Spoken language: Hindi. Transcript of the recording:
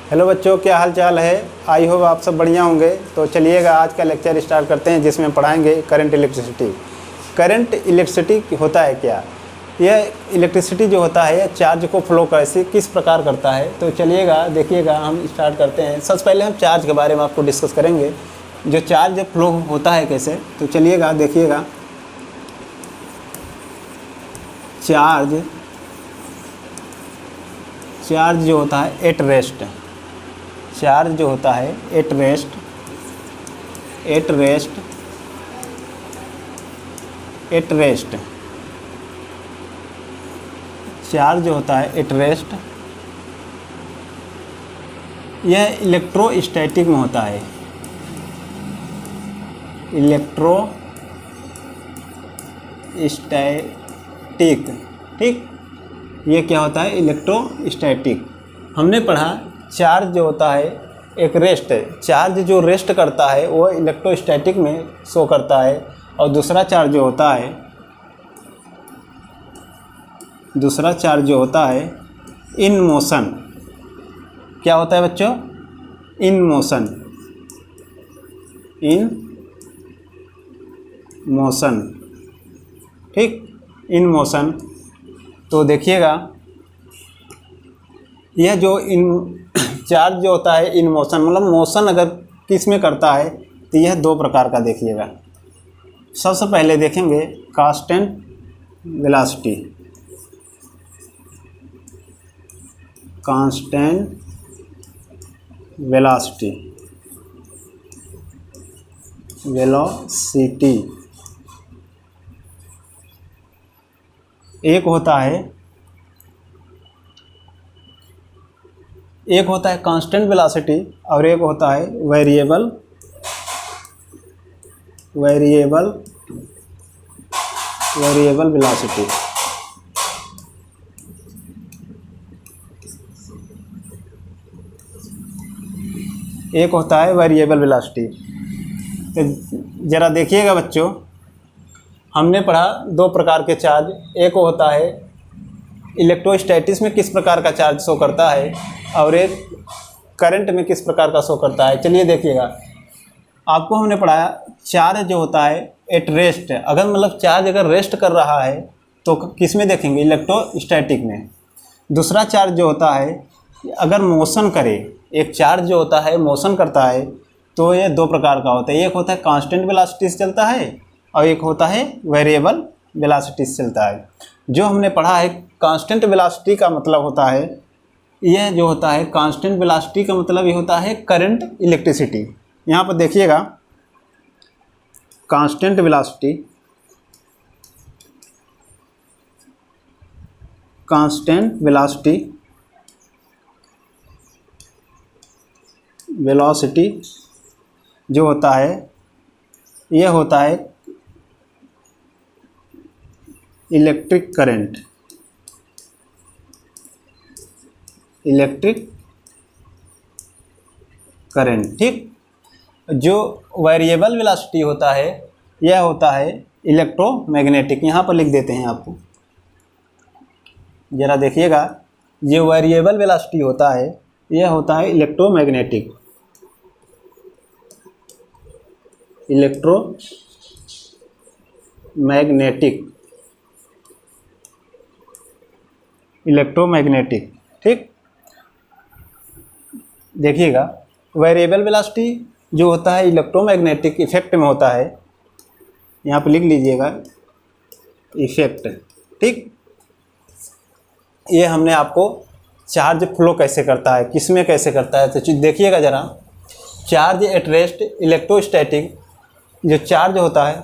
हेलो बच्चों, क्या हाल चाल है। आई होप आप सब बढ़िया होंगे। तो चलिएगा आज का लेक्चर स्टार्ट करते हैं, जिसमें पढ़ाएंगे करंट इलेक्ट्रिसिटी। करंट इलेक्ट्रिसिटी होता है क्या? यह इलेक्ट्रिसिटी जो होता है, यह चार्ज को फ्लो कैसे किस प्रकार करता है। तो चलिएगा देखिएगा, हम स्टार्ट करते हैं। सबसे पहले हम चार्ज के बारे में आपको डिस्कस करेंगे, जो चार्ज फ्लो होता है कैसे। तो चलिएगा देखिएगा, चार्ज जो होता है एट रेस्ट, चार्ज जो होता है एट रेस्ट चार्ज जो होता है एट रेस्ट, यह इलेक्ट्रोस्टैटिक में होता है। इलेक्ट्रोस्टैटिक, ठीक, ये क्या होता है? इलेक्ट्रोस्टैटिक। हमने पढ़ा चार्ज जो होता है एक रेस्ट है, चार्ज जो रेस्ट करता है वो इलेक्ट्रोस्टैटिक में शो करता है। और दूसरा चार्ज जो होता है इन मोशन, क्या होता है बच्चों? इन मोशन, ठीक, इन मोशन। तो देखिएगा, यह जो चार्ज जो होता है इन मोशन, मतलब मोशन अगर किस में करता है, तो यह दो प्रकार का देखिएगा। सबसे पहले देखेंगे कांस्टेंट वेलोसिटी, एक होता है कांस्टेंट वेलोसिटी और एक होता है वेरिएबल वेलोसिटी। एक होता है वेरिएबल वेलोसिटी। तो ज़रा देखिएगा बच्चों, हमने पढ़ा दो प्रकार के चार्ज, एक होता है इलेक्ट्रोस्टैटिक्स में किस प्रकार का चार्ज शो करता है और एक करंट में किस प्रकार का शो करता है। चलिए देखिएगा, आपको हमने पढ़ाया चार्ज जो होता है एट रेस्ट, अगर मतलब चार्ज अगर रेस्ट कर रहा है तो किस में देखेंगे? इलेक्ट्रोस्टैटिक में। दूसरा चार्ज जो होता है अगर मोशन करे, एक चार्ज जो होता है मोशन करता है, तो ये दो प्रकार का होता है। एक होता है कांस्टेंट वेलोसिटी से चलता है और एक होता है वेरिएबल वेलोसिटी से चलता है। जो हमने पढ़ा है कांस्टेंट वेलोसिटी का मतलब होता है, यह जो होता है कांस्टेंट वेलोसिटी का मतलब ये होता है करंट इलेक्ट्रिसिटी। यहाँ पर देखिएगा, कांस्टेंट वेलोसिटी जो होता है, यह होता है इलेक्ट्रिक करंट, ठीक। जो वेरिएबल वेलोसिटी होता है, यह होता है इलेक्ट्रोमैग्नेटिक। यहाँ पर लिख देते हैं आपको, ज़रा देखिएगा, जो वेरिएबल वेलोसिटी होता है यह होता है इलेक्ट्रोमैग्नेटिक। इलेक्ट्रोमैग्नेटिक, ठीक। देखिएगा, वेरिएबल वेलोसिटी जो होता है इलेक्ट्रोमैग्नेटिक इफेक्ट में होता है। यहाँ पर लिख लीजिएगा इफेक्ट, ठीक। ये हमने आपको चार्ज फ्लो कैसे करता है, किस में कैसे करता है, तो देखिएगा ज़रा। चार्ज एट रेस्ट इलेक्ट्रोस्टैटिक, जो चार्ज होता है